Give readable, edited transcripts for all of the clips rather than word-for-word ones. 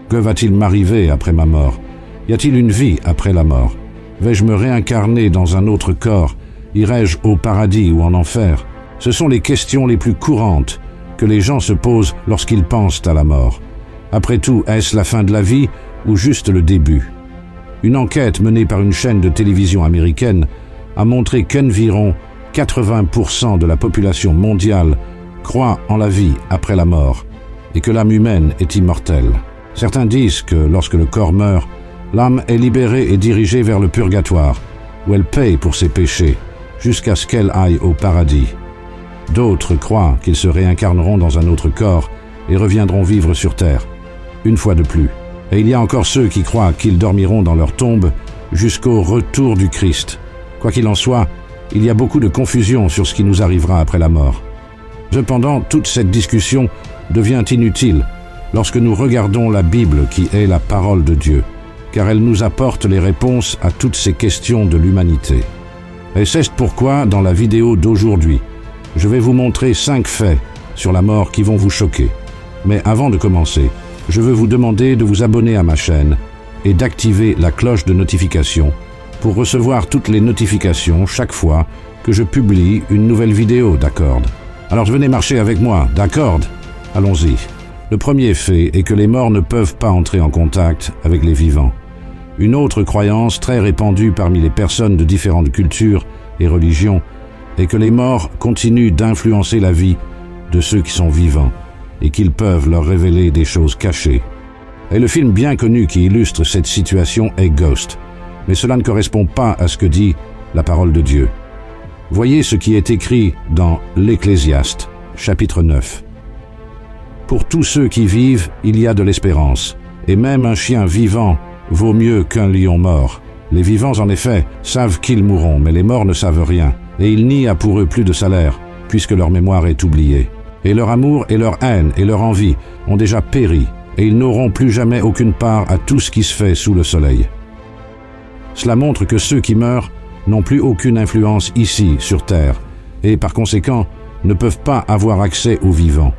Que va-t-il m'arriver après ma mort? Y a-t-il une vie après la mort? Vais-je me réincarner dans un autre corps? Irai-je au paradis ou en enfer? Ce sont les questions les plus courantes que les gens se posent lorsqu'ils pensent à la mort. Après tout, est-ce la fin de la vie ou juste le début? Une enquête menée par une chaîne de télévision américaine a montré qu'environ 80% de la population mondiale croit en la vie après la mort et que l'âme humaine est immortelle. Certains disent que lorsque le corps meurt, l'âme est libérée et dirigée vers le purgatoire, où elle paye pour ses péchés, jusqu'à ce qu'elle aille au paradis. D'autres croient qu'ils se réincarneront dans un autre corps et reviendront vivre sur terre, une fois de plus. Et il y a encore ceux qui croient qu'ils dormiront dans leur tombe jusqu'au retour du Christ. Quoi qu'il en soit, il y a beaucoup de confusion sur ce qui nous arrivera après la mort. Cependant, toute cette discussion devient inutile lorsque nous regardons la Bible qui est la parole de Dieu, car elle nous apporte les réponses à toutes ces questions de l'humanité. Et c'est pourquoi, dans la vidéo d'aujourd'hui, je vais vous montrer 5 faits sur la mort qui vont vous choquer. Mais avant de commencer, je veux vous demander de vous abonner à ma chaîne et d'activer la cloche de notification pour recevoir toutes les notifications chaque fois que je publie une nouvelle vidéo d'Accord. Alors venez marcher avec moi, d'Accord? Allons-y. Le premier fait est que les morts ne peuvent pas entrer en contact avec les vivants. Une autre croyance très répandue parmi les personnes de différentes cultures et religions est que les morts continuent d'influencer la vie de ceux qui sont vivants et qu'ils peuvent leur révéler des choses cachées. Et le film bien connu qui illustre cette situation est Ghost, mais cela ne correspond pas à ce que dit la parole de Dieu. Voyez ce qui est écrit dans l'Ecclésiaste, chapitre 9. Pour tous ceux qui vivent, il y a de l'espérance, et même un chien vivant vaut mieux qu'un lion mort. Les vivants, en effet, savent qu'ils mourront, mais les morts ne savent rien, et il n'y a pour eux plus de salaire, puisque leur mémoire est oubliée. Et leur amour et leur haine et leur envie ont déjà péri, et ils n'auront plus jamais aucune part à tout ce qui se fait sous le soleil. Cela montre que ceux qui meurent n'ont plus aucune influence ici, sur Terre, et par conséquent, ne peuvent pas avoir accès aux vivants.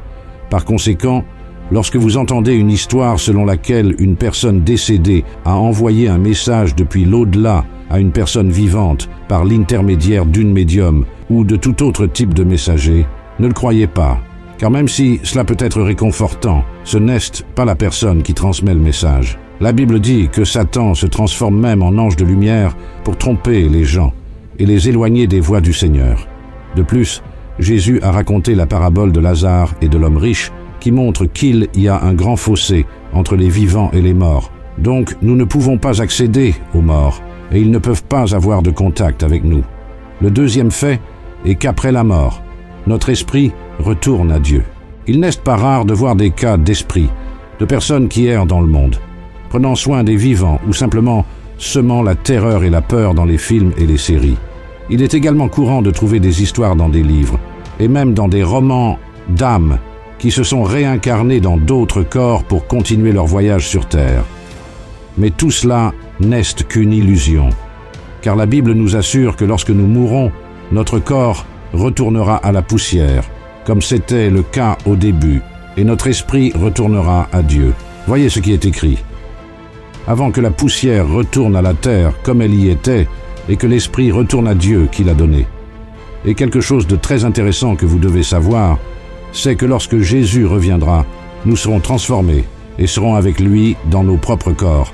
Par conséquent, lorsque vous entendez une histoire selon laquelle une personne décédée a envoyé un message depuis l'au-delà à une personne vivante par l'intermédiaire d'une médium ou de tout autre type de messager, ne le croyez pas, car même si cela peut être réconfortant, ce n'est pas la personne qui transmet le message. La Bible dit que Satan se transforme même en ange de lumière pour tromper les gens et les éloigner des voies du Seigneur. De plus, Jésus a raconté la parabole de Lazare et de l'homme riche qui montre qu'il y a un grand fossé entre les vivants et les morts. Donc, nous ne pouvons pas accéder aux morts et ils ne peuvent pas avoir de contact avec nous. Le deuxième fait est qu'après la mort, notre esprit retourne à Dieu. Il n'est pas rare de voir des cas d'esprit, de personnes qui errent dans le monde, prenant soin des vivants ou simplement semant la terreur et la peur dans les films et les séries. Il est également courant de trouver des histoires dans des livres, et même dans des romans d'âmes qui se sont réincarnés dans d'autres corps pour continuer leur voyage sur Terre. Mais tout cela n'est qu'une illusion, car la Bible nous assure que lorsque nous mourrons, notre corps retournera à la poussière, comme c'était le cas au début, et notre esprit retournera à Dieu. Voyez ce qui est écrit. Avant que la poussière retourne à la terre comme elle y était, et que l'esprit retourne à Dieu qui l'a donné. Et quelque chose de très intéressant que vous devez savoir, c'est que lorsque Jésus reviendra, nous serons transformés et serons avec lui dans nos propres corps,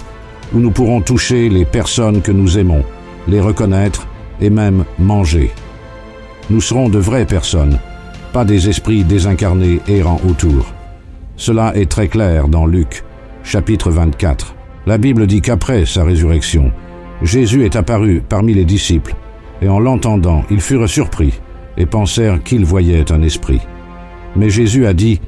où nous pourrons toucher les personnes que nous aimons, les reconnaître et même manger. Nous serons de vraies personnes, pas des esprits désincarnés errant autour. Cela est très clair dans Luc, chapitre 24. La Bible dit qu'après sa résurrection, Jésus est apparu parmi les disciples, et en l'entendant, ils furent surpris et pensèrent qu'ils voyaient un esprit. Mais Jésus a dit,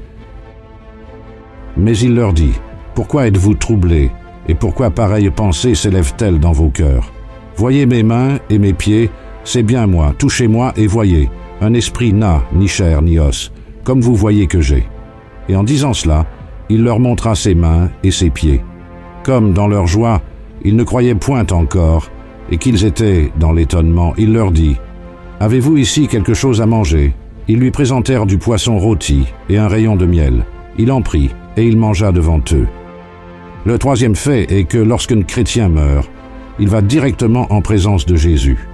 « Mais il leur dit, pourquoi êtes-vous troublés, et pourquoi pareille pensée s'élève-t-elle dans vos cœurs? Voyez mes mains et mes pieds, c'est bien moi, touchez-moi et voyez, un esprit n'a ni chair ni os, comme vous voyez que j'ai. » Et en disant cela, il leur montra ses mains et ses pieds. Comme dans leur joie, ils ne croyaient point encore, et qu'ils étaient dans l'étonnement, il leur dit, « Avez-vous ici quelque chose à manger ?» Ils lui présentèrent du poisson rôti et un rayon de miel. Il en prit, et il mangea devant eux. Le troisième fait est que lorsqu'un chrétien meurt, il va directement en présence de Jésus.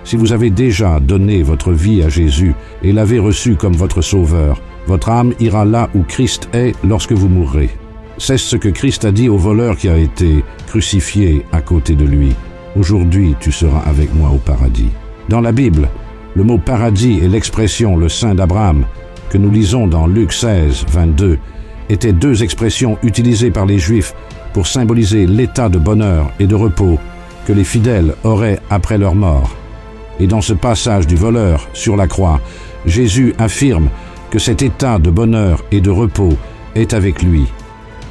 Si vous avez déjà donné votre vie à Jésus et l'avez reçu comme votre sauveur, votre âme ira là où Christ est lorsque vous mourrez. C'est ce que Christ a dit au voleur qui a été crucifié à côté de lui. Aujourd'hui, tu seras avec moi au paradis. Dans la Bible, le mot paradis et l'expression le sein d'Abraham, que nous lisons dans Luc 16, 22, étaient deux expressions utilisées par les Juifs pour symboliser l'état de bonheur et de repos que les fidèles auraient après leur mort. Et dans ce passage du voleur sur la croix, Jésus affirme que cet état de bonheur et de repos est avec lui.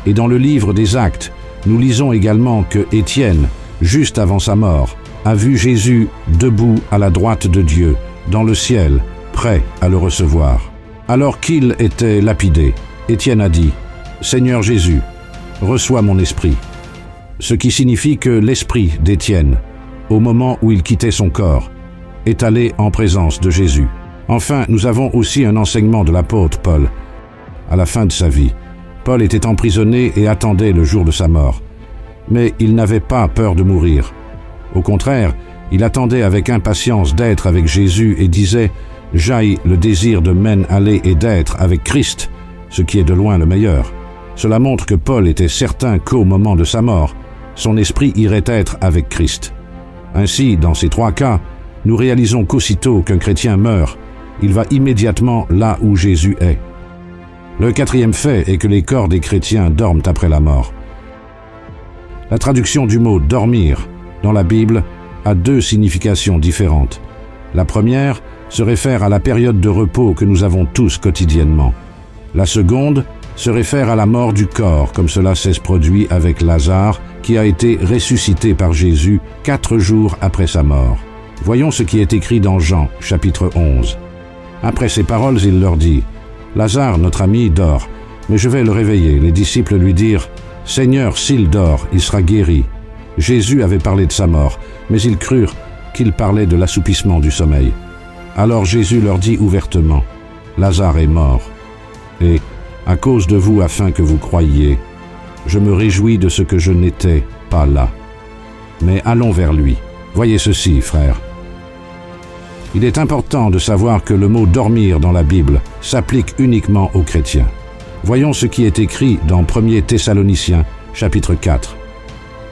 Et dans le livre des Actes, nous lisons également que Étienne, juste avant sa mort, a vu Jésus debout à la droite de Dieu, dans le ciel, prêt à le recevoir. Alors qu'il était lapidé, Étienne a dit « Seigneur Jésus, reçois mon esprit », ce qui signifie que l'esprit d'Étienne, au moment où il quittait son corps, est allé en présence de Jésus. Enfin, nous avons aussi un enseignement de l'apôtre Paul. À la fin de sa vie, Paul était emprisonné et attendait le jour de sa mort. Mais il n'avait pas peur de mourir. Au contraire, il attendait avec impatience d'être avec Jésus et disait « J'aille le désir de m'en aller et d'être avec Christ, ce qui est de loin le meilleur ». Cela montre que Paul était certain qu'au moment de sa mort, son esprit irait être avec Christ. Ainsi, dans ces trois cas, nous réalisons qu'aussitôt qu'un chrétien meurt, il va immédiatement là où Jésus est. Le quatrième fait est que les corps des chrétiens dorment après la mort. La traduction du mot « dormir » dans la Bible a deux significations différentes. La première se réfère à la période de repos que nous avons tous quotidiennement. La seconde se réfère à la mort du corps, comme cela s'est produit avec Lazare, qui a été ressuscité par Jésus 4 jours après sa mort. Voyons ce qui est écrit dans Jean, chapitre 11. Après ces paroles, il leur dit « Lazare, notre ami, dort, mais je vais le réveiller. » Les disciples lui dirent « Seigneur, s'il dort, il sera guéri. » Jésus avait parlé de sa mort, mais ils crurent qu'il parlait de l'assoupissement du sommeil. Alors Jésus leur dit ouvertement « Lazare est mort, et, à cause de vous, afin que vous croyiez, je me réjouis de ce que je n'étais pas là. Mais allons vers lui. Voyez ceci, frères. Il est important de savoir que le mot « dormir » dans la Bible s'applique uniquement aux chrétiens. Voyons ce qui est écrit dans 1 Thessaloniciens, chapitre 4.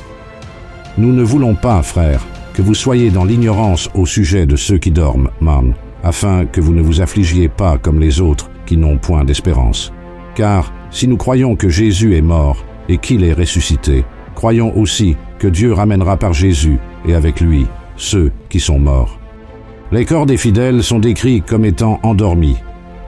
« Nous ne voulons pas, frères, que vous soyez dans l'ignorance au sujet de ceux qui dorment, afin que vous ne vous affligiez pas comme les autres qui n'ont point d'espérance. Car si nous croyons que Jésus est mort et qu'il est ressuscité, croyons aussi que Dieu ramènera par Jésus et avec lui ceux qui sont morts. » Les corps des fidèles sont décrits comme étant endormis,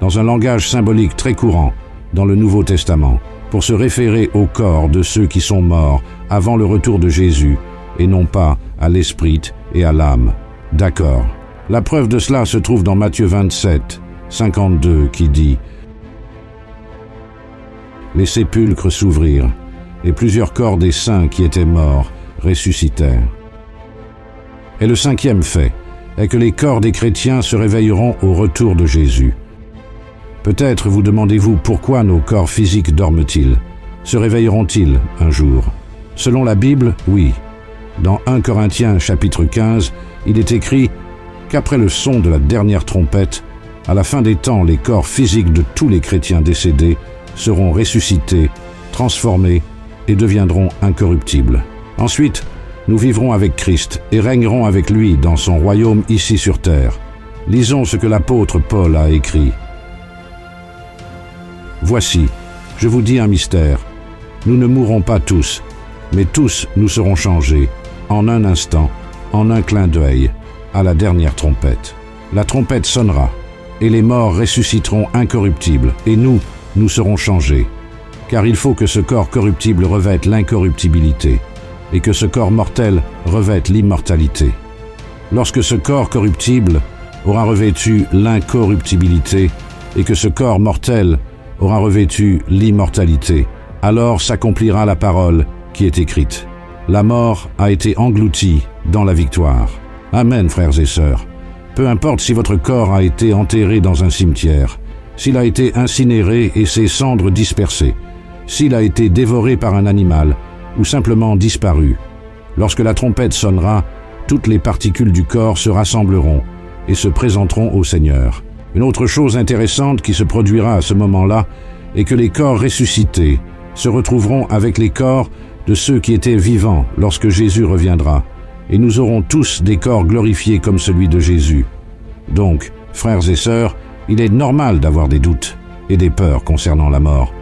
dans un langage symbolique très courant dans le Nouveau Testament, pour se référer au corps de ceux qui sont morts avant le retour de Jésus, et non pas à l'esprit et à l'âme. D'accord. La preuve de cela se trouve dans Matthieu 27, 52, qui dit « Les sépulcres s'ouvrirent, et plusieurs corps des saints qui étaient morts ressuscitèrent. » Et le cinquième fait est que les corps des chrétiens se réveilleront au retour de Jésus. Peut-être vous demandez-vous pourquoi nos corps physiques dorment-ils? Se réveilleront-ils un jour? Selon la Bible, oui. Dans 1 Corinthiens chapitre 15, il est écrit qu'après le son de la dernière trompette, à la fin des temps, les corps physiques de tous les chrétiens décédés seront ressuscités, transformés et deviendront incorruptibles. Ensuite, nous vivrons avec Christ et régnerons avec lui dans son royaume ici sur terre. Lisons ce que l'apôtre Paul a écrit. « Voici, je vous dis un mystère. Nous ne mourrons pas tous, mais tous nous serons changés, en un instant, en un clin d'œil, à la dernière trompette. La trompette sonnera, et les morts ressusciteront incorruptibles, et nous serons changés. Car il faut que ce corps corruptible revête l'incorruptibilité, et que ce corps mortel revête l'immortalité. Lorsque ce corps corruptible aura revêtu l'incorruptibilité, et que ce corps mortel aura revêtu l'immortalité, alors s'accomplira la parole qui est écrite. La mort a été engloutie dans la victoire. Amen, frères et sœurs. Peu importe si votre corps a été enterré dans un cimetière, s'il a été incinéré et ses cendres dispersées, s'il a été dévoré par un animal ou simplement disparu. Lorsque la trompette sonnera, toutes les particules du corps se rassembleront et se présenteront au Seigneur. Une autre chose intéressante qui se produira à ce moment-là est que les corps ressuscités se retrouveront avec les corps de ceux qui étaient vivants lorsque Jésus reviendra, et nous aurons tous des corps glorifiés comme celui de Jésus. Donc, frères et sœurs, il est normal d'avoir des doutes et des peurs concernant la mort,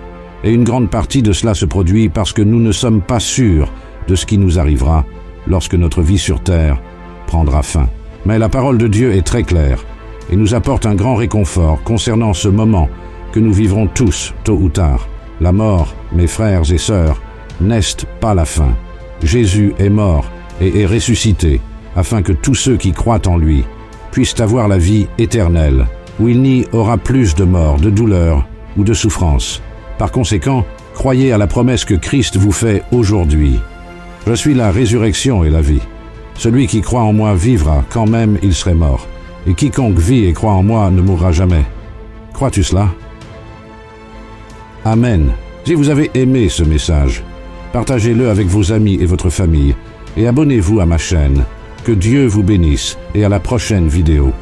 et une grande partie de cela se produit parce que nous ne sommes pas sûrs de ce qui nous arrivera lorsque notre vie sur terre prendra fin. Mais la parole de Dieu est très claire et nous apporte un grand réconfort concernant ce moment que nous vivrons tous tôt ou tard. La mort, mes frères et sœurs, n'est pas la fin. Jésus est mort et est ressuscité afin que tous ceux qui croient en lui puissent avoir la vie éternelle, où il n'y aura plus de mort, de douleur ou de souffrance. Par conséquent, croyez à la promesse que Christ vous fait aujourd'hui. Je suis la résurrection et la vie. Celui qui croit en moi vivra quand même il serait mort, et quiconque vit et croit en moi ne mourra jamais. Crois-tu cela? Amen. Si vous avez aimé ce message, partagez-le avec vos amis et votre famille, et abonnez-vous à ma chaîne. Que Dieu vous bénisse, et à la prochaine vidéo.